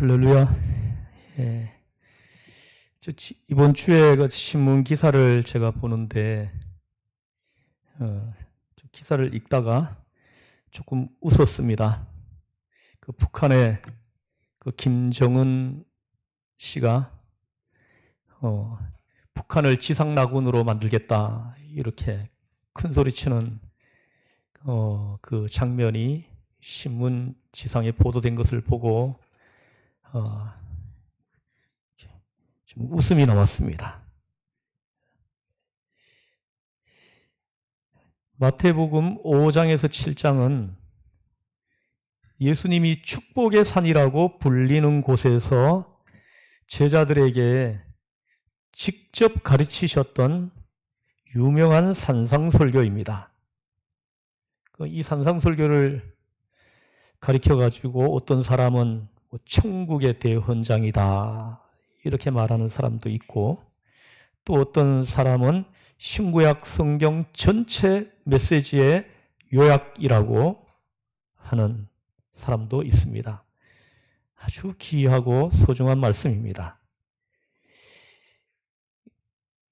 할렐루야. 예. 이번 주에 그 신문 기사를 제가 보는데, 기사를 읽다가 조금 웃었습니다. 그 북한의 그 김정은 씨가, 북한을 지상낙원으로 만들겠다, 이렇게 큰 소리 치는, 그 장면이 신문 지상에 보도된 것을 보고, 좀 웃음이 나왔습니다. 마태복음 5장에서 7장은 예수님이 축복의 산이라고 불리는 곳에서 제자들에게 직접 가르치셨던 유명한 산상설교입니다. 이 산상설교를 가르쳐가지고 어떤 사람은 천국의 대헌장이다, 이렇게 말하는 사람도 있고, 또 어떤 사람은 신구약 성경 전체 메시지의 요약이라고 하는 사람도 있습니다. 아주 귀하고 소중한 말씀입니다.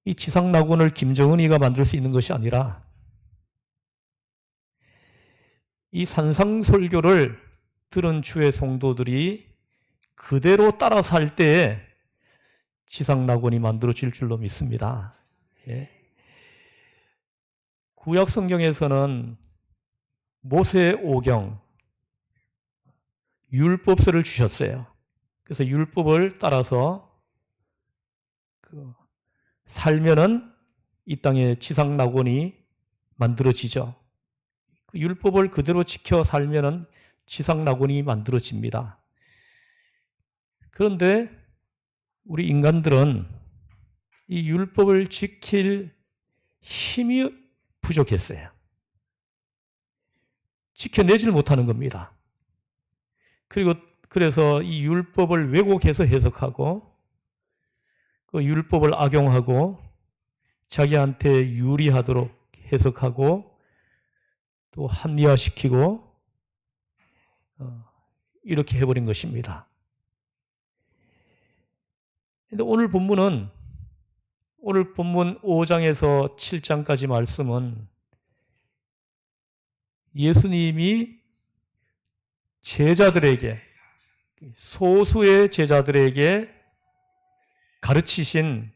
이 지상낙원을 김정은이가 만들 수 있는 것이 아니라 이 산상설교를 들은 주의 성도들이 그대로 따라 살 때에 지상낙원이 만들어질 줄로 믿습니다. 예. 구약 성경에서는 모세 오경, 율법서를 주셨어요. 그래서 율법을 따라서 살면은 이 땅에 지상낙원이 만들어지죠. 그 율법을 그대로 지켜 살면은 지상낙원이 만들어집니다. 그런데 우리 인간들은 이 율법을 지킬 힘이 부족했어요. 지켜내질 못하는 겁니다. 그래서 이 율법을 왜곡해서 해석하고, 그 율법을 악용하고, 자기한테 유리하도록 해석하고, 또 합리화시키고, 이렇게 해버린 것입니다. 근데 오늘 본문 5장에서 7장까지 말씀은 예수님이 제자들에게, 소수의 제자들에게 가르치신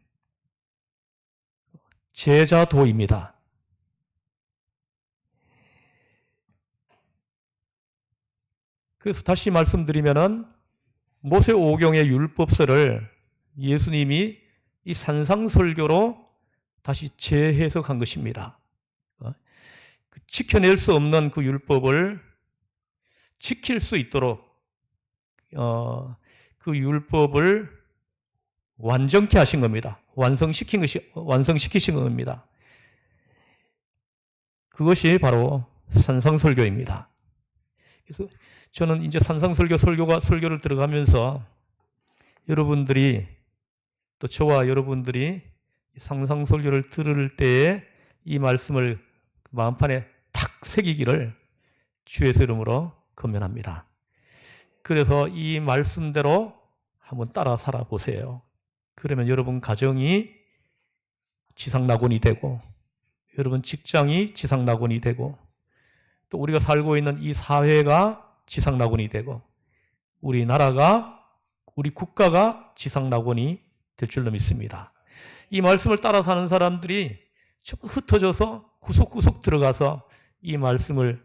제자도입니다. 그래서 다시 말씀드리면은 모세 오경의 율법서를 예수님이 이 산상설교로 다시 재해석한 것입니다. 지켜낼 수 없는 그 율법을 지킬 수 있도록 그 율법을 완전케 하신 겁니다. 완성시키신 겁니다. 그것이 바로 산상설교입니다. 그래서 저는 이제 설교를 들어가면서 여러분들이, 또 저와 여러분들이 산상설교를 들을 때에 이 말씀을 마음판에 탁 새기기를 주의 이름으로 권면합니다. 그래서 이 말씀대로 한번 따라 살아보세요. 그러면 여러분 가정이 지상낙원이 되고, 여러분 직장이 지상낙원이 되고, 또 우리가 살고 있는 이 사회가 지상낙원이 되고, 우리 국가가 지상낙원이 될 줄로 믿습니다. 이 말씀을 따라 사는 사람들이 흩어져서 구석구석 들어가서 이 말씀을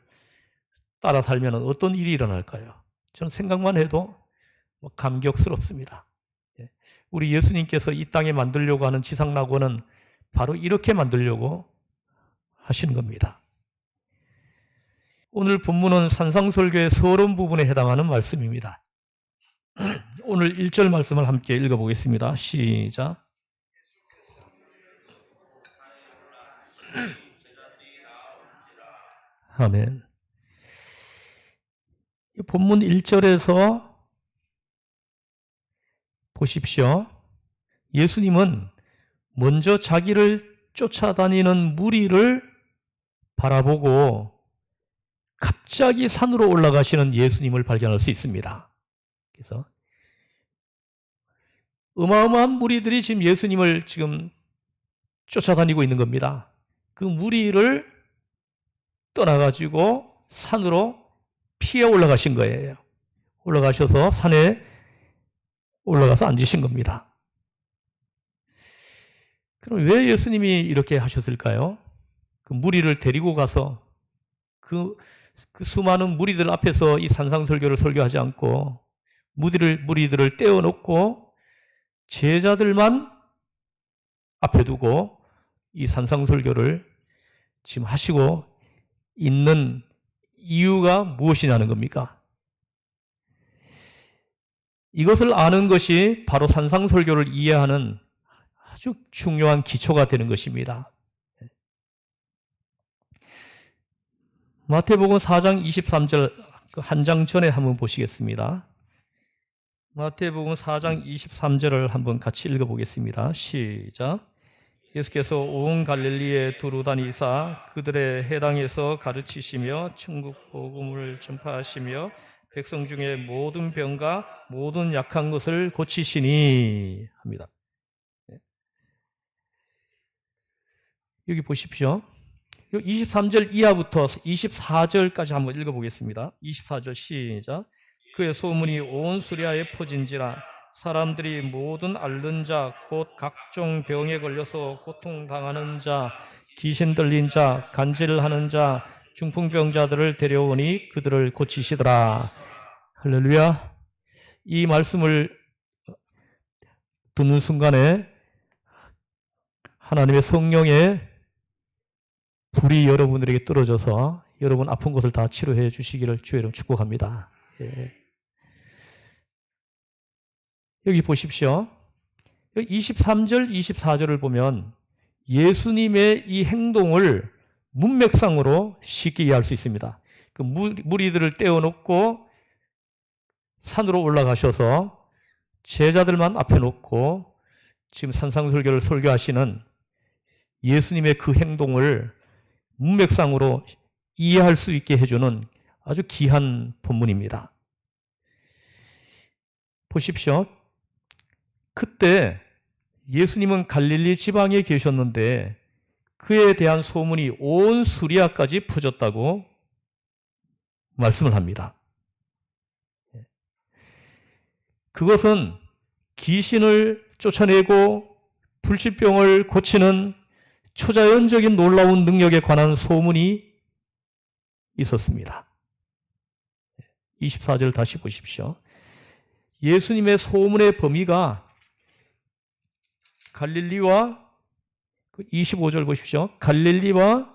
따라 살면 어떤 일이 일어날까요? 저는 생각만 해도 감격스럽습니다. 우리 예수님께서 이 땅에 만들려고 하는 지상낙원은 바로 이렇게 만들려고 하시는 겁니다. 오늘 본문은 산상설교의 서론 부분에 해당하는 말씀입니다. 오늘 1절 말씀을 함께 읽어보겠습니다. 시작. 아멘. 본문 1절에서 보십시오. 예수님은 먼저 자기를 쫓아다니는 무리를 바라보고 갑자기 산으로 올라가시는 예수님을 발견할 수 있습니다. 그래서 어마어마한 무리들이 지금 예수님을 지금 쫓아다니고 있는 겁니다. 그 무리를 떠나가지고 산으로 피해 올라가신 거예요. 올라가셔서 산에 올라가서 앉으신 겁니다. 그럼 왜 예수님이 이렇게 하셨을까요? 그 무리를 데리고 가서 그 수많은 무리들 앞에서 이 산상설교를 설교하지 않고 무리들을 떼어놓고 제자들만 앞에 두고 이 산상설교를 지금 하시고 있는 이유가 무엇이냐는 겁니까? 이것을 아는 것이 바로 산상설교를 이해하는 아주 중요한 기초가 되는 것입니다. 마태복음 4장 23절 한 장 전에 한번 보시겠습니다. 마태복음 4장 23절을 한번 같이 읽어보겠습니다. 시작. 예수께서 온 갈릴리에 두루 다니사 그들의 해당에서 가르치시며 천국 복음을 전파하시며 백성 중에 모든 병과 모든 약한 것을 고치시니 합니다. 여기 보십시오. 23절 이하부터 24절까지 한번 읽어보겠습니다. 24절 시작. 그의 소문이 온 수리아에 퍼진지라 사람들이 모든 앓는 자 곧 각종 병에 걸려서 고통당하는 자 귀신 들린 자 간질하는 자 중풍병자들을 데려오니 그들을 고치시더라. 할렐루야. 이 말씀을 듣는 순간에 하나님의 성령의 불이 여러분들에게 떨어져서 여러분 아픈 곳을 다 치료해 주시기를 주의 이름 축복합니다. 예. 여기 보십시오. 23절, 24절을 보면 예수님의 이 행동을 문맥상으로 쉽게 이해할 수 있습니다. 그 무리들을 떼어놓고 산으로 올라가셔서 제자들만 앞에 놓고 지금 산상설교를 설교하시는 예수님의 그 행동을 문맥상으로 이해할 수 있게 해주는 아주 귀한 본문입니다. 보십시오. 그때 예수님은 갈릴리 지방에 계셨는데 그에 대한 소문이 온 수리아까지 퍼졌다고 말씀을 합니다. 그것은 귀신을 쫓아내고 불치병을 고치는 초자연적인 놀라운 능력에 관한 소문이 있었습니다. 24절 다시 보십시오. 예수님의 소문의 범위가 갈릴리와 25절 보십시오. 갈릴리와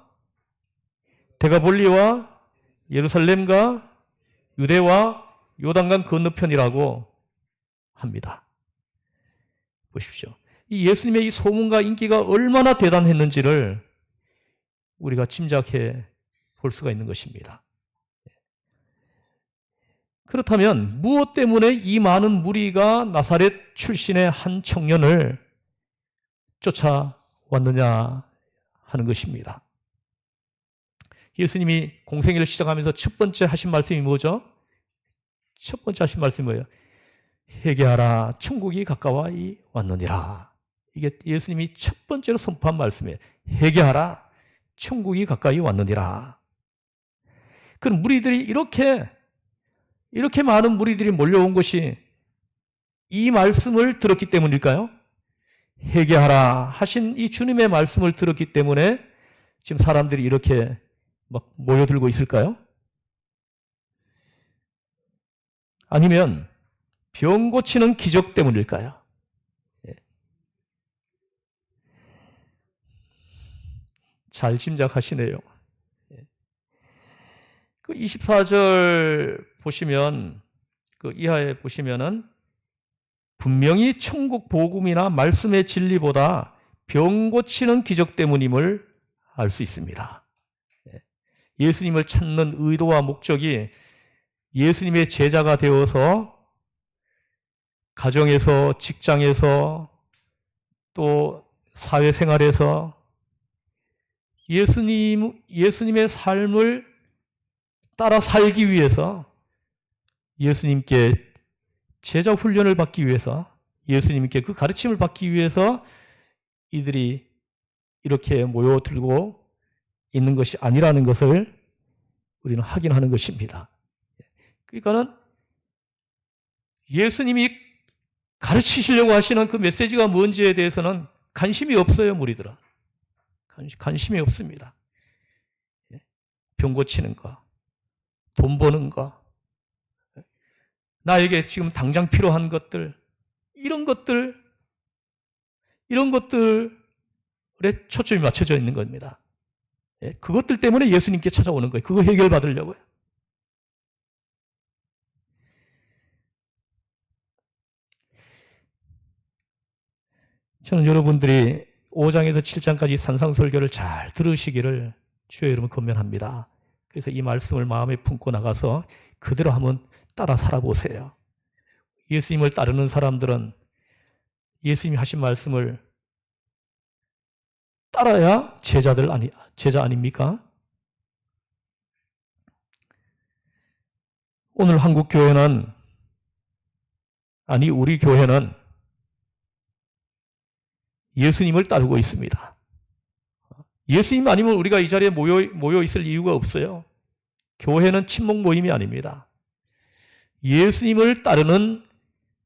데가볼리와 예루살렘과 유대와 요단강 건너편이라고 합니다. 보십시오. 이 예수님의 이 소문과 인기가 얼마나 대단했는지를 우리가 짐작해 볼 수가 있는 것입니다. 그렇다면 무엇 때문에 이 많은 무리가 나사렛 출신의 한 청년을 쫓아왔느냐 하는 것입니다. 예수님이 공생애를 시작하면서 첫 번째 하신 말씀이 뭐죠? 첫 번째 하신 말씀이 뭐예요? 회개하라, 천국이 가까이 왔느니라. 이게 예수님이 첫 번째로 선포한 말씀이에요. 회개하라, 천국이 가까이 왔느니라. 그럼 무리들이 이렇게 많은 무리들이 몰려온 것이 이 말씀을 들었기 때문일까요? 회개하라 하신 이 주님의 말씀을 들었기 때문에 지금 사람들이 이렇게 막 모여들고 있을까요? 아니면 병 고치는 기적 때문일까요? 잘 짐작하시네요. 그 24절 보시면 그 이하에 보시면은 분명히 천국 복음이나 말씀의 진리보다 병 고치는 기적 때문임을 알 수 있습니다. 예수님을 찾는 의도와 목적이 예수님의 제자가 되어서 가정에서, 직장에서, 또 사회생활에서 예수님의 삶을 따라 살기 위해서 예수님께 제자 훈련을 받기 위해서 예수님께 그 가르침을 받기 위해서 이들이 이렇게 모여들고 있는 것이 아니라는 것을 우리는 확인하는 것입니다. 그러니까는 예수님이 가르치시려고 하시는 그 메시지가 뭔지에 대해서는 관심이 없어요, 무리들은. 관심이 없습니다. 병 고치는 거, 돈 버는 거, 나에게 지금 당장 필요한 것들, 이런 것들에 초점이 맞춰져 있는 겁니다. 그것들 때문에 예수님께 찾아오는 거예요. 그거 해결받으려고요. 저는 여러분들이 5장에서 7장까지 산상설교를 잘 들으시기를 주의 이름으로 권면합니다. 그래서 이 말씀을 마음에 품고 나가서 그대로 한번 따라 살아보세요. 예수님을 따르는 사람들은 예수님이 하신 말씀을 따라야 제자 아닙니까? 오늘 우리 교회는 예수님을 따르고 있습니다. 예수님 아니면 우리가 이 자리에 모여 있을 이유가 없어요. 교회는 친목 모임이 아닙니다. 예수님을 따르는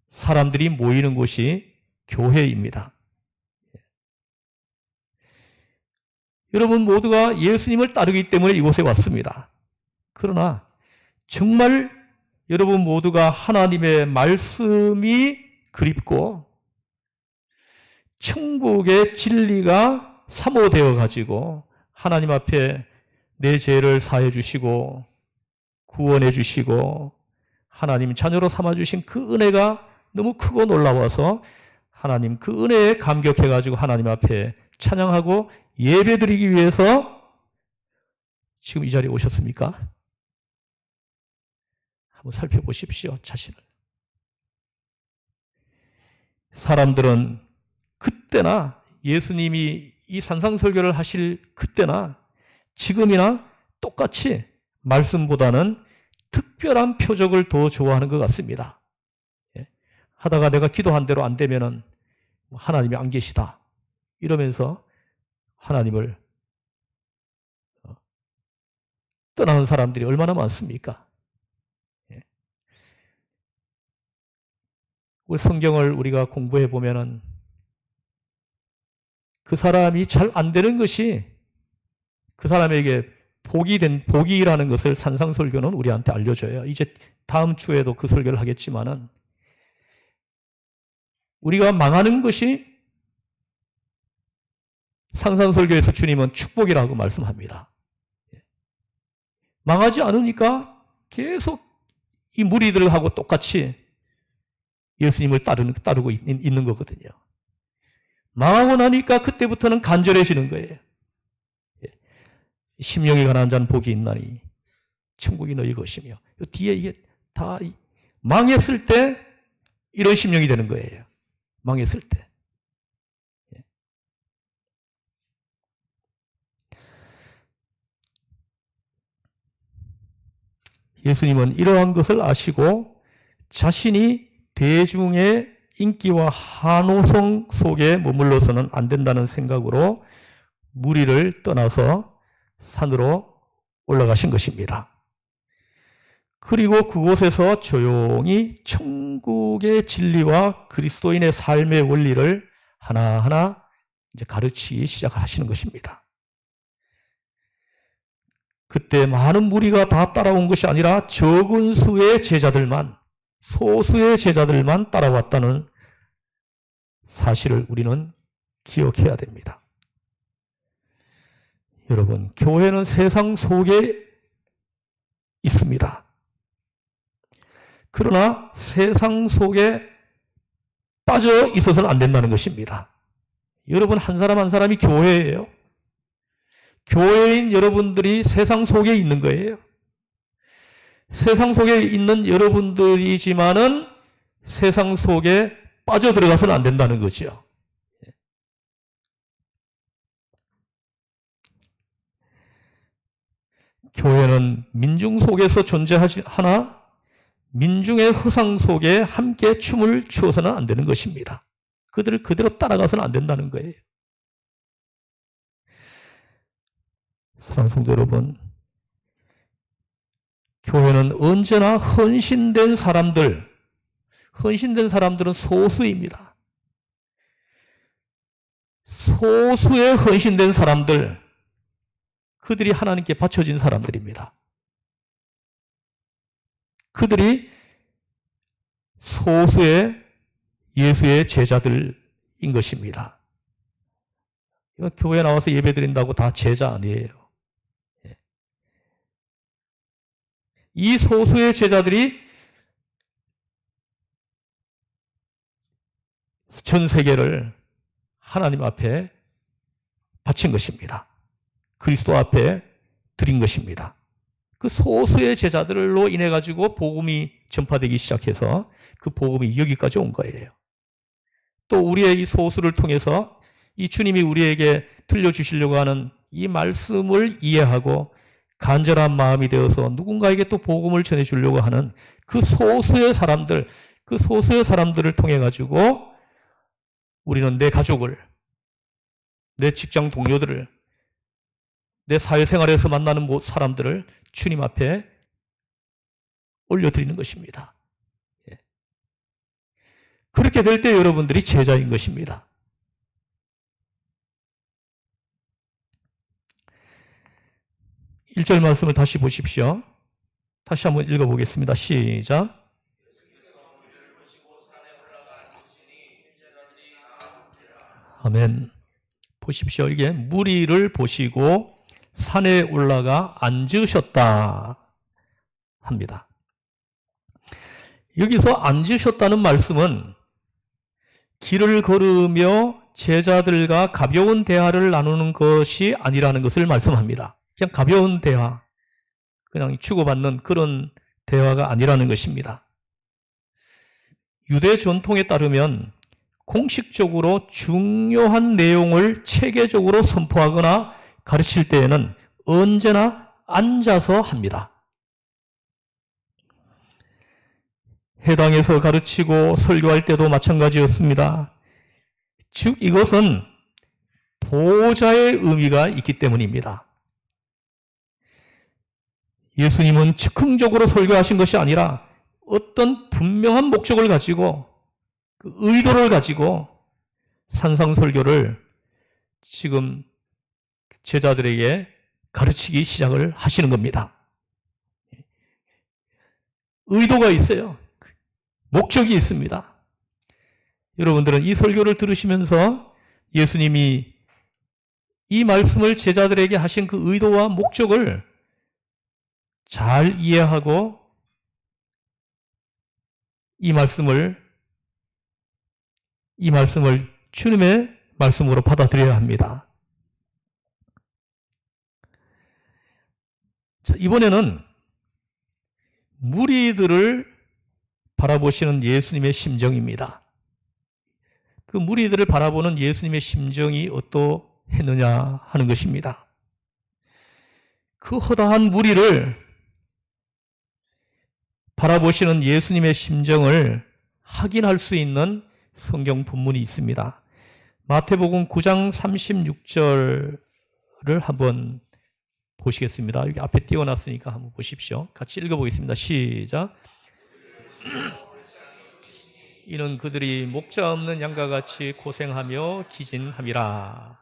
사람들이 모이는 곳이 교회입니다. 여러분 모두가 예수님을 따르기 때문에 이곳에 왔습니다. 그러나 정말 여러분 모두가 하나님의 말씀이 그립고 천국의 진리가 사모되어 가지고 하나님 앞에 내 죄를 사해 주시고 구원해 주시고 하나님 자녀로 삼아 주신 그 은혜가 너무 크고 놀라워서 하나님 그 은혜에 감격해 가지고 하나님 앞에 찬양하고 예배드리기 위해서 지금 이 자리에 오셨습니까? 한번 살펴보십시오, 자신을. 사람들은 그때나 예수님이 이 산상설교를 하실 그때나 지금이나 똑같이 말씀보다는 특별한 표적을 더 좋아하는 것 같습니다. 하다가 내가 기도한 대로 안 되면은 하나님이 안 계시다 이러면서 하나님을 떠나는 사람들이 얼마나 많습니까? 우리 성경을 우리가 공부해 보면은 그 사람이 잘 안 되는 것이 그 사람에게 복이라는 것을 산상설교는 우리한테 알려줘요. 이제 다음 주에도 그 설교를 하겠지만은 우리가 망하는 것이 산상설교에서 주님은 축복이라고 말씀합니다. 망하지 않으니까 계속 이 무리들하고 똑같이 예수님을 따르고 있는 거거든요. 망하고 나니까 그때부터는 간절해지는 거예요. 심령이 가난한 자는 복이 있나니 천국이 너희 것이며 뒤에 이게 다 망했을 때 이런 심령이 되는 거예요. 망했을 때. 예수님은 이러한 것을 아시고 자신이 대중의 인기와 환호성 속에 머물러서는 안 된다는 생각으로 무리를 떠나서 산으로 올라가신 것입니다. 그리고 그곳에서 조용히 천국의 진리와 그리스도인의 삶의 원리를 하나하나 이제 가르치기 시작하시는 것입니다. 그때 많은 무리가 다 따라온 것이 아니라 적은 수의 제자들만, 소수의 제자들만 따라왔다는 사실을 우리는 기억해야 됩니다. 여러분, 교회는 세상 속에 있습니다. 그러나 세상 속에 빠져 있어서는 안 된다는 것입니다. 여러분 한 사람 한 사람이 교회예요. 교회인 여러분들이 세상 속에 있는 거예요. 세상 속에 있는 여러분들이지만은 세상 속에 빠져 들어가서는 안 된다는 거죠. 교회는 민중 속에서 존재하나 민중의 허상 속에 함께 춤을 추어서는 안 되는 것입니다. 그들을 그대로 따라가서는 안 된다는 거예요. 사랑하는 성도 여러분, 교회는 언제나 헌신된 사람들은 소수입니다. 소수의 헌신된 사람들, 그들이 하나님께 바쳐진 사람들입니다. 그들이 소수의 예수의 제자들인 것입니다. 교회에 나와서 예배드린다고 다 제자 아니에요. 이 소수의 제자들이 전 세계를 하나님 앞에 바친 것입니다. 그리스도 앞에 드린 것입니다. 그 소수의 제자들로 인해 가지고 복음이 전파되기 시작해서 그 복음이 여기까지 온 거예요. 또 우리의 이 소수를 통해서 이 주님이 우리에게 들려주시려고 하는 이 말씀을 이해하고 간절한 마음이 되어서 누군가에게 또 복음을 전해주려고 하는 그 소수의 사람들을 통해 가지고 우리는 내 가족을, 내 직장 동료들을, 내 사회생활에서 만나는 사람들을 주님 앞에 올려드리는 것입니다. 그렇게 될 때 여러분들이 제자인 것입니다. 일 절 말씀을 다시 보십시오. 다시 한번 읽어보겠습니다. 시작. 아멘. 보십시오. 이게 무리를 보시고 산에 올라가 앉으셨다 합니다. 여기서 앉으셨다는 말씀은 길을 걸으며 제자들과 가벼운 대화를 나누는 것이 아니라는 것을 말씀합니다. 그냥 가벼운 대화, 그냥 주고받는 그런 대화가 아니라는 것입니다. 유대 전통에 따르면 공식적으로 중요한 내용을 체계적으로 선포하거나 가르칠 때에는 언제나 앉아서 합니다. 회당에서 가르치고 설교할 때도 마찬가지였습니다. 즉 이것은 보호자의 의미가 있기 때문입니다. 예수님은 즉흥적으로 설교하신 것이 아니라 어떤 분명한 목적을 가지고 그 의도를 가지고 산상설교를 지금 제자들에게 가르치기 시작을 하시는 겁니다. 의도가 있어요. 목적이 있습니다. 여러분들은 이 설교를 들으시면서 예수님이 이 말씀을 제자들에게 하신 그 의도와 목적을 잘 이해하고 이 말씀을 주님의 말씀으로 받아들여야 합니다. 자, 이번에는 무리들을 바라보시는 예수님의 심정입니다. 그 무리들을 바라보는 예수님의 심정이 어떠했느냐 하는 것입니다. 그 허다한 무리를 바라보시는 예수님의 심정을 확인할 수 있는 성경 본문이 있습니다. 마태복음 9장 36절을 한번 보시겠습니다. 여기 앞에 띄워놨으니까 한번 보십시오. 같이 읽어보겠습니다. 시작. 이는 그들이 목자 없는 양과 같이 고생하며 기진함이라.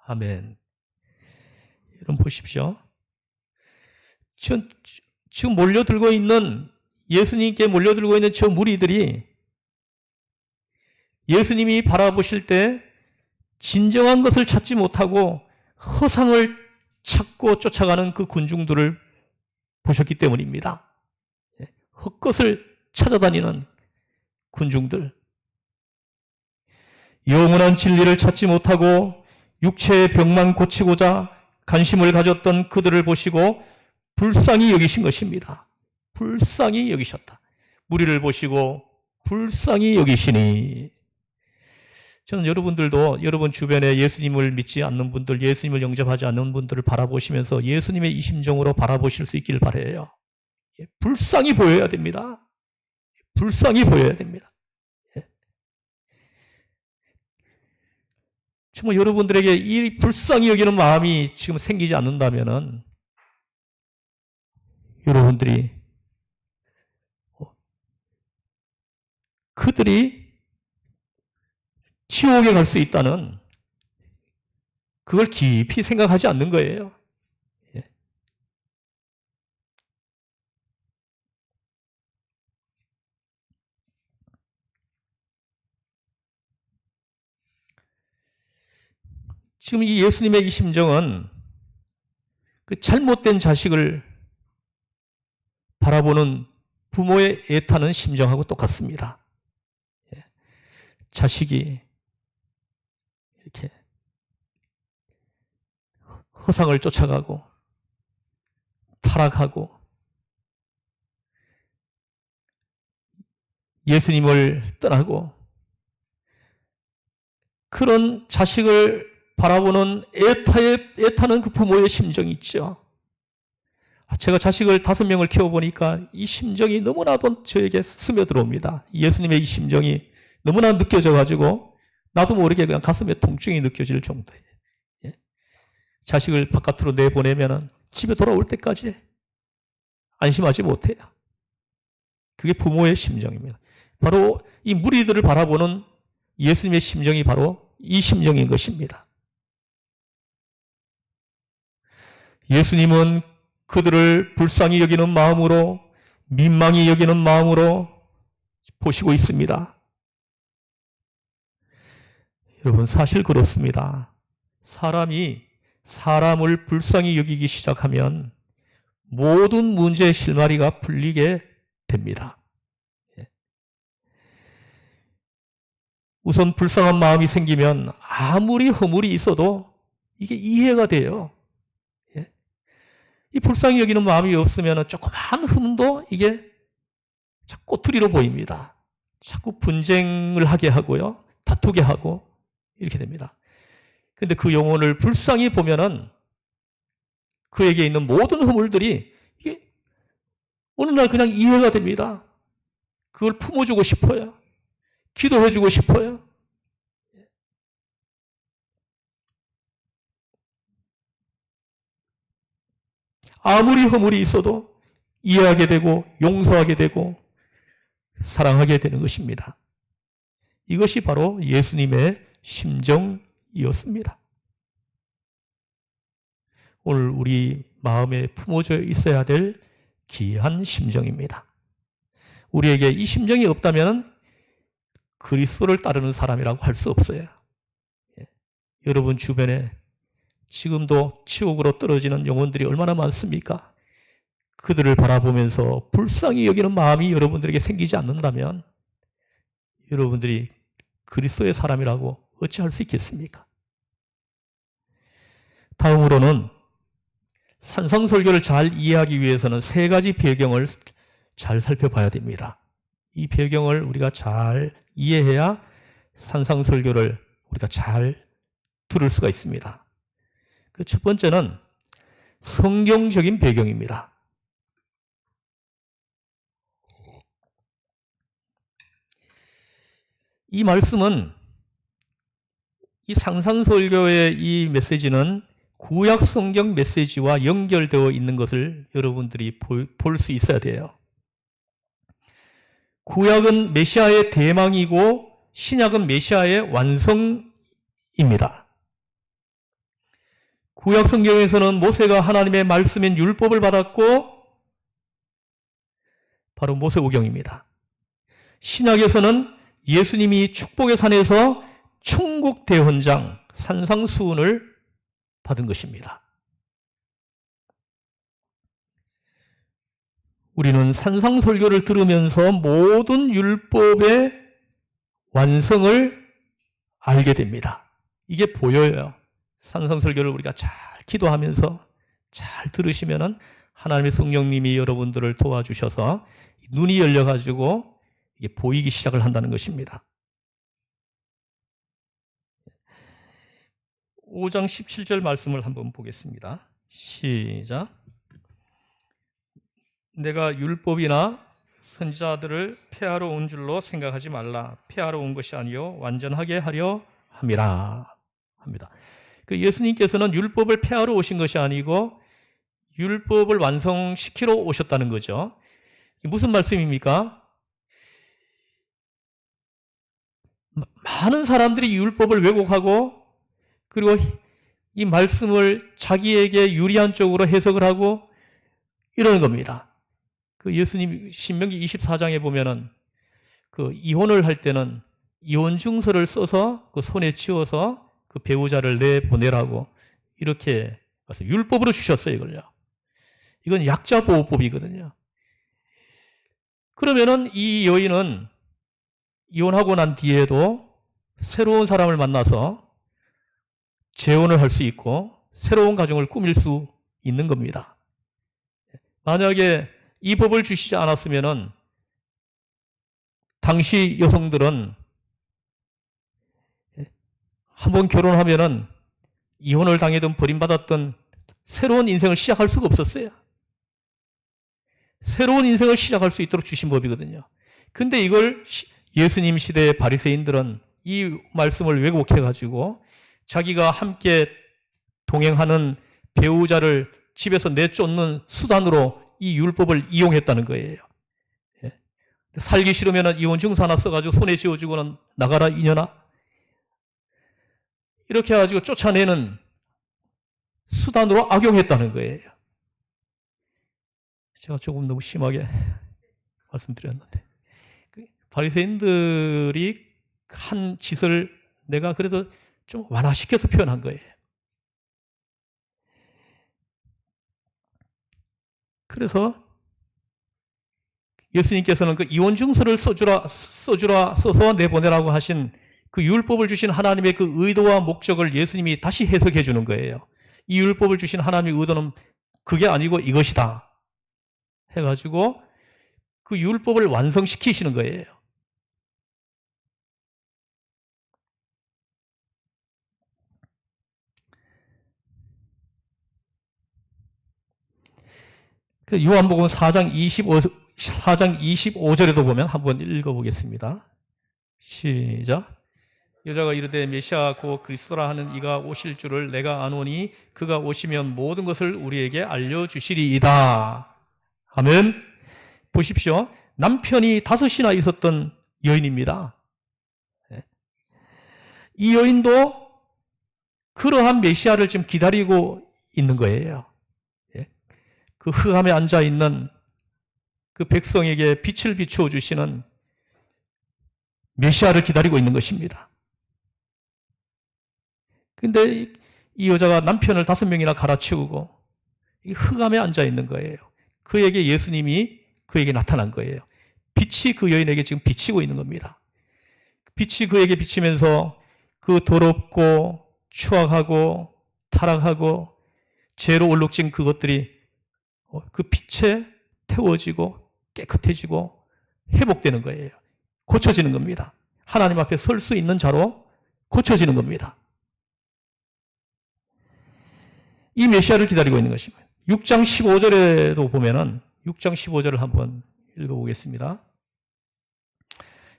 아멘. 여러분 보십시오. 지금 몰려들고 있는 예수님께 몰려들고 있는 저 무리들이 예수님이 바라보실 때 진정한 것을 찾지 못하고 허상을 찾고 쫓아가는 그 군중들을 보셨기 때문입니다. 헛것을 찾아다니는 군중들, 영원한 진리를 찾지 못하고 육체의 병만 고치고자 관심을 가졌던 그들을 보시고 불쌍히 여기신 것입니다. 불쌍히 여기셨다. 무리를 보시고 불쌍히 여기시니. 저는 여러분들도 여러분 주변에 예수님을 믿지 않는 분들, 예수님을 영접하지 않는 분들을 바라보시면서 예수님의 이 심정으로 바라보실 수 있기를 바라요. 불쌍히 보여야 됩니다. 불쌍히 보여야 됩니다. 예. 정말 여러분들에게 이 불쌍히 여기는 마음이 지금 생기지 않는다면은 여러분들이 그들이 지옥에 갈 수 있다는 그걸 깊이 생각하지 않는 거예요. 예. 지금 이 예수님의 이 심정은 그 잘못된 자식을 바라보는 부모의 애타는 심정하고 똑같습니다. 예. 자식이 이렇게 허상을 쫓아가고 타락하고 예수님을 떠나고 그런 자식을 바라보는 애타는 그 부모의 심정이 있죠. 제가 자식을 5명을 키워보니까 이 심정이 너무나도 저에게 스며들어옵니다. 예수님의 이 심정이 너무나 느껴져가지고 나도 모르게 그냥 가슴에 통증이 느껴질 정도예요. 예? 자식을 바깥으로 내보내면 집에 돌아올 때까지 안심하지 못해요. 그게 부모의 심정입니다. 바로 이 무리들을 바라보는 예수님의 심정이 바로 이 심정인 것입니다. 예수님은 그들을 불쌍히 여기는 마음으로, 민망히 여기는 마음으로 보시고 있습니다. 여러분, 사실 그렇습니다. 사람이 사람을 불쌍히 여기기 시작하면 모든 문제의 실마리가 풀리게 됩니다. 우선 불쌍한 마음이 생기면 아무리 허물이 있어도 이게 이해가 돼요. 이 불쌍히 여기는 마음이 없으면 조그만 흠도 이게 자꾸 꼬투리로 보입니다. 자꾸 분쟁을 하게 하고요. 다투게 하고 이렇게 됩니다. 그런데 그 영혼을 불쌍히 보면은 그에게 있는 모든 허물들이 이게 어느 날 그냥 이해가 됩니다. 그걸 품어주고 싶어요. 기도해주고 싶어요. 아무리 허물이 있어도 이해하게 되고 용서하게 되고 사랑하게 되는 것입니다. 이것이 바로 예수님의 심정이었습니다. 오늘 우리 마음에 품어져 있어야 될 귀한 심정입니다. 우리에게 이 심정이 없다면 그리스도를 따르는 사람이라고 할 수 없어요. 여러분 주변에 지금도 지옥으로 떨어지는 영혼들이 얼마나 많습니까? 그들을 바라보면서 불쌍히 여기는 마음이 여러분들에게 생기지 않는다면 여러분들이 그리스도의 사람이라고 어찌할 수 있겠습니까? 다음으로는 산상설교를 잘 이해하기 위해서는 3가지 배경을 잘 살펴봐야 됩니다. 이 배경을 우리가 잘 이해해야 산상설교를 우리가 잘 들을 수가 있습니다. 그 첫 번째는 성경적인 배경입니다. 이 말씀은 이 산상설교의 이 메시지는 구약 성경 메시지와 연결되어 있는 것을 여러분들이 볼 수 있어야 돼요. 구약은 메시아의 대망이고 신약은 메시아의 완성입니다. 구약 성경에서는 모세가 하나님의 말씀인 율법을 받았고 바로 모세오경입니다. 신약에서는 예수님이 축복의 산에서 천국 대헌장 산상수훈을 받은 것입니다. 우리는 산상설교를 들으면서 모든 율법의 완성을 알게 됩니다. 이게 보여요. 산상설교를 우리가 잘 기도하면서 잘 들으시면은 하나님의 성령님이 여러분들을 도와주셔서 눈이 열려가지고 이게 보이기 시작을 한다는 것입니다. 5장 17절 말씀을 한번 보겠습니다. 시작. 내가 율법이나 선지자들을 폐하러 온 줄로 생각하지 말라. 폐하러 온 것이 아니요 완전하게 하려 함이라 합니다. 그 예수님께서는 율법을 폐하러 오신 것이 아니고 율법을 완성시키러 오셨다는 거죠. 무슨 말씀입니까? 많은 사람들이 율법을 왜곡하고 그리고 이 말씀을 자기에게 유리한 쪽으로 해석을 하고 이러는 겁니다. 그 예수님 신명기 24장에 보면은 그 이혼을 할 때는 이혼 증서를 써서 그 손에 쥐어서 그 배우자를 내보내라고 이렇게 율법으로 주셨어요, 이걸요. 이건 약자 보호법이거든요. 그러면은 이 여인은 이혼하고 난 뒤에도 새로운 사람을 만나서 재혼을 할 수 있고 새로운 가정을 꾸밀 수 있는 겁니다. 만약에 이 법을 주시지 않았으면은 당시 여성들은 한번 결혼하면은 이혼을 당하든 버림받았던 새로운 인생을 시작할 수가 없었어요. 새로운 인생을 시작할 수 있도록 주신 법이거든요. 근데 이걸 예수님 시대의 바리새인들은 이 말씀을 왜곡해가지고 자기가 함께 동행하는 배우자를 집에서 내쫓는 수단으로 이 율법을 이용했다는 거예요. 살기 싫으면 이혼 증서 하나 써가지고 손에 쥐어주고는 나가라 이년아. 이렇게 해가지고 쫓아내는 수단으로 악용했다는 거예요. 제가 조금 너무 심하게 말씀드렸는데 바리새인들이 한 짓을 내가 그래도 좀 완화시켜서 표현한 거예요. 그래서 예수님께서는 그 이혼 증서를 써서 내보내라고 하신 그 율법을 주신 하나님의 그 의도와 목적을 예수님이 다시 해석해 주는 거예요. 이 율법을 주신 하나님의 의도는 그게 아니고 이것이다 해가지고 그 율법을 완성시키시는 거예요. 그 요한복음 4장 25절에도 보면 한번 읽어보겠습니다. 시작. 여자가 이르되 메시아 곧 그리스도라 하는 이가 오실 줄을 내가 아노니 그가 오시면 모든 것을 우리에게 알려주시리이다 하면 보십시오. 남편이 5이나 있었던 여인입니다. 이 여인도 그러한 메시아를 지금 기다리고 있는 거예요. 그 흑암에 앉아있는 그 백성에게 빛을 비추어 주시는 메시아를 기다리고 있는 것입니다. 근데 이 여자가 남편을 5명이나 갈아치우고 흑암에 앉아있는 거예요. 그에게 예수님이 그에게 나타난 거예요. 빛이 그 여인에게 지금 비치고 있는 겁니다. 빛이 그에게 비치면서 그 더럽고 추악하고 타락하고 죄로 얼룩진 그것들이 그 빛에 태워지고 깨끗해지고 회복되는 거예요. 고쳐지는 겁니다. 하나님 앞에 설 수 있는 자로 고쳐지는 겁니다. 이 메시아를 기다리고 있는 것입니다. 6장 15절에도 보면은 6장 15절을 한번 읽어보겠습니다.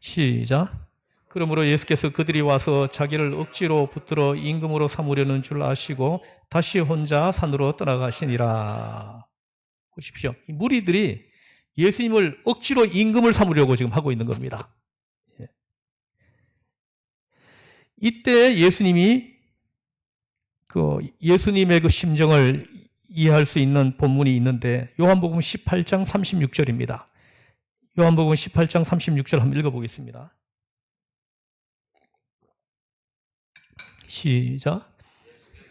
시작. 그러므로 예수께서 그들이 와서 자기를 억지로 붙들어 임금으로 삼으려는 줄 아시고 다시 혼자 산으로 떠나가시니라. 보십시오. 이 무리들이 예수님을 억지로 임금을 삼으려고 지금 하고 있는 겁니다. 이때 예수님의 그 심정을 이해할 수 있는 본문이 있는데 요한복음 18장 36절입니다. 요한복음 18장 36절 한번 읽어보겠습니다. 시작.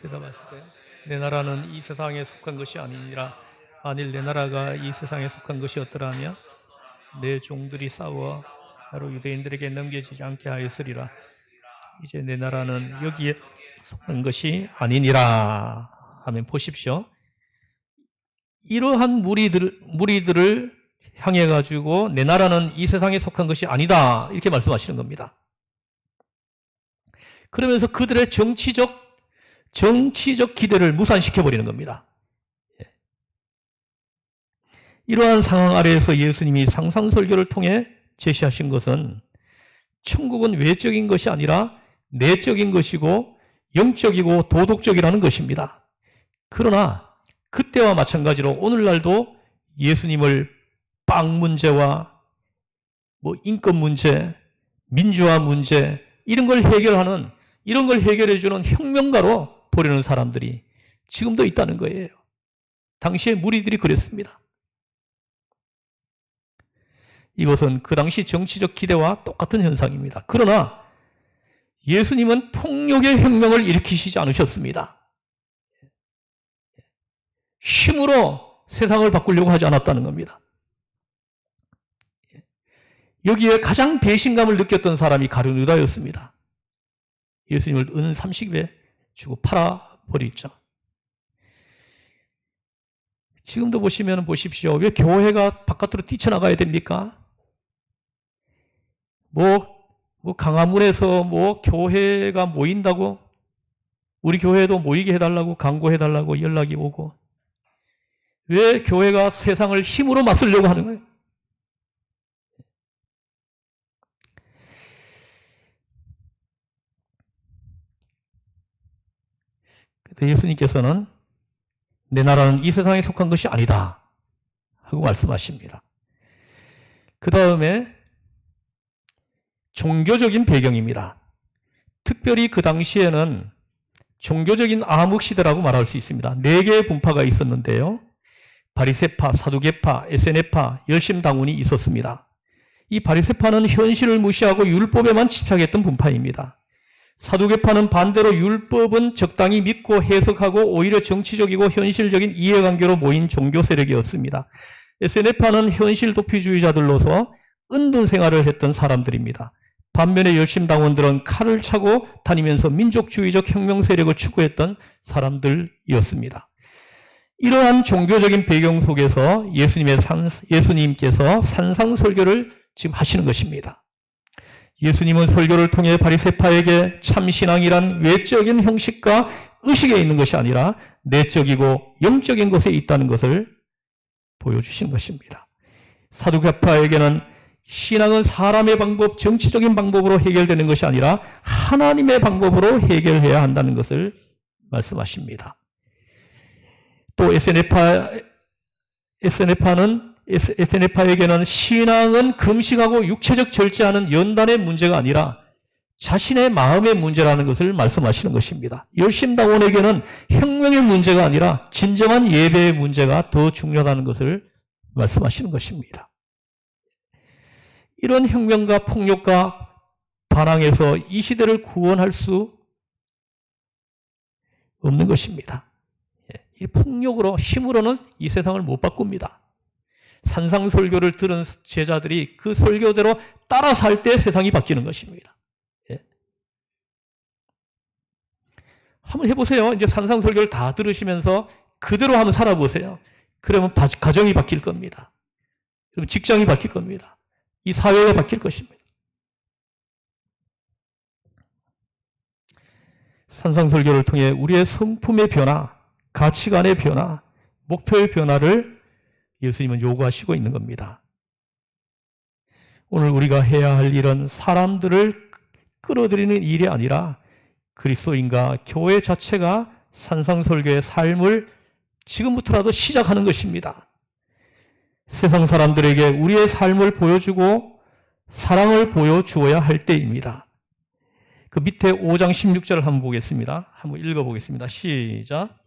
대답하시되 내 나라는 이 세상에 속한 것이 아니니라. 만일 내 나라가 이 세상에 속한 것이었더라면 내 종들이 싸워 나로 유대인들에게 넘겨지지 않게 하였으리라. 이제 내 나라는 여기에 속한 것이 아니니라 하면 보십시오. 이러한 무리들을 향해 가지고 내 나라는 이 세상에 속한 것이 아니다 이렇게 말씀하시는 겁니다. 그러면서 그들의 정치적 기대를 무산시켜 버리는 겁니다. 이러한 상황 아래에서 예수님이 상상설교를 통해 제시하신 것은 천국은 외적인 것이 아니라 내적인 것이고 영적이고 도덕적이라는 것입니다. 그러나 그때와 마찬가지로 오늘날도 예수님을 빵 문제와 인권 문제, 민주화 문제 이런 걸 해결해주는 혁명가로 보려는 사람들이 지금도 있다는 거예요. 당시의 무리들이 그랬습니다. 이것은 그 당시 정치적 기대와 똑같은 현상입니다. 그러나 예수님은 폭력의 혁명을 일으키시지 않으셨습니다. 힘으로 세상을 바꾸려고 하지 않았다는 겁니다. 여기에 가장 배신감을 느꼈던 사람이 가룟 유다였습니다. 예수님을 은 30에 주고 팔아버리죠. 지금도 보시면 보십시오. 왜 교회가 바깥으로 뛰쳐나가야 됩니까? 강화문에서 교회가 모인다고 우리 교회도 모이게 해달라고 광고해달라고 연락이 오고 왜 교회가 세상을 힘으로 맞서려고 하는 거예요? 그래서 예수님께서는 내 나라는 이 세상에 속한 것이 아니다 하고 말씀하십니다. 그 다음에 종교적인 배경입니다. 특별히 그 당시에는 종교적인 암흑시대라고 말할 수 있습니다. 4개의 분파가 있었는데요. 바리새파, 사두개파, 에세네파, 열심당원이 있었습니다. 이 바리새파는 현실을 무시하고 율법에만 집착했던 분파입니다. 사두개파는 반대로 율법은 적당히 믿고 해석하고 오히려 정치적이고 현실적인 이해관계로 모인 종교 세력이었습니다. 에세네파는 현실 도피주의자들로서 은둔 생활을 했던 사람들입니다. 반면에 열심당원들은 칼을 차고 다니면서 민족주의적 혁명 세력을 추구했던 사람들이었습니다. 이러한 종교적인 배경 속에서 예수님께서 산상설교를 지금 하시는 것입니다. 예수님은 설교를 통해 바리새파에게 참신앙이란 외적인 형식과 의식에 있는 것이 아니라 내적이고 영적인 것에 있다는 것을 보여주신 것입니다. 사두개파에게는 신앙은 사람의 방법, 정치적인 방법으로 해결되는 것이 아니라 하나님의 방법으로 해결해야 한다는 것을 말씀하십니다. 또 에세네파에게는 신앙은 금식하고 육체적 절제하는 연단의 문제가 아니라 자신의 마음의 문제라는 것을 말씀하시는 것입니다. 열심당원에게는 혁명의 문제가 아니라 진정한 예배의 문제가 더 중요하다는 것을 말씀하시는 것입니다. 이런 혁명과 폭력과 반항에서 이 시대를 구원할 수 없는 것입니다. 이 폭력으로, 힘으로는 이 세상을 못 바꿉니다. 산상설교를 들은 제자들이 그 설교대로 따라 살 때 세상이 바뀌는 것입니다. 한번 해보세요. 이제 산상설교를 다 들으시면서 그대로 한번 살아보세요. 그러면 가정이 바뀔 겁니다. 그러면 직장이 바뀔 겁니다. 이 사회가 바뀔 것입니다. 산상설교를 통해 우리의 성품의 변화, 가치관의 변화, 목표의 변화를 예수님은 요구하시고 있는 겁니다. 오늘 우리가 해야 할 일은 사람들을 끌어들이는 일이 아니라 그리스도인과 교회 자체가 산상설교의 삶을 지금부터라도 시작하는 것입니다. 세상 사람들에게 우리의 삶을 보여주고 사랑을 보여주어야 할 때입니다. 그 밑에 5장 16절을 한번 보겠습니다. 한번 읽어보겠습니다. 시작.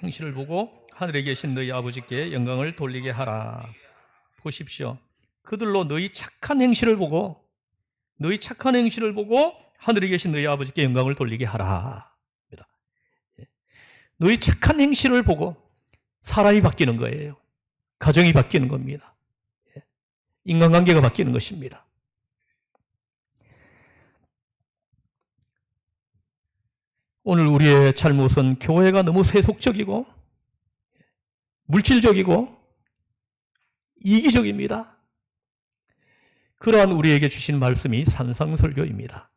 행실을 보고 하늘에 계신 너희 아버지께 영광을 돌리게 하라. 보십시오. 그들로 너희 착한 행실을 보고 하늘에 계신 너희 아버지께 영광을 돌리게 하라. 너희 착한 행실을 보고 사람이 바뀌는 거예요. 가정이 바뀌는 겁니다. 인간관계가 바뀌는 것입니다. 오늘 우리의 잘못은 교회가 너무 세속적이고 물질적이고 이기적입니다. 그러한 우리에게 주신 말씀이 산상설교입니다.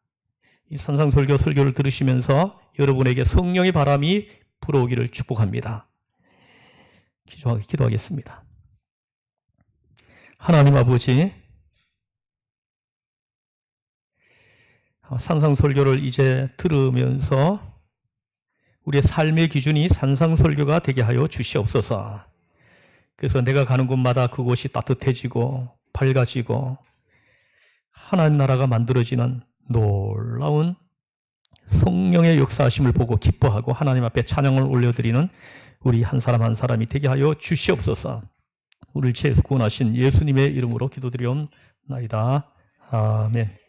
이 산상설교 설교를 들으시면서 여러분에게 성령의 바람이 불어오기를 축복합니다. 기도하겠습니다. 하나님 아버지, 산상설교를 이제 들으면서 우리의 삶의 기준이 산상설교가 되게 하여 주시옵소서. 그래서 내가 가는 곳마다 그곳이 따뜻해지고 밝아지고 하나님 나라가 만들어지는 놀라운 성령의 역사하심을 보고 기뻐하고 하나님 앞에 찬양을 올려드리는 우리 한 사람 한 사람이 되게 하여 주시옵소서. 우리를 죄에서 구원하신 예수님의 이름으로 기도드리옵나이다. 아멘.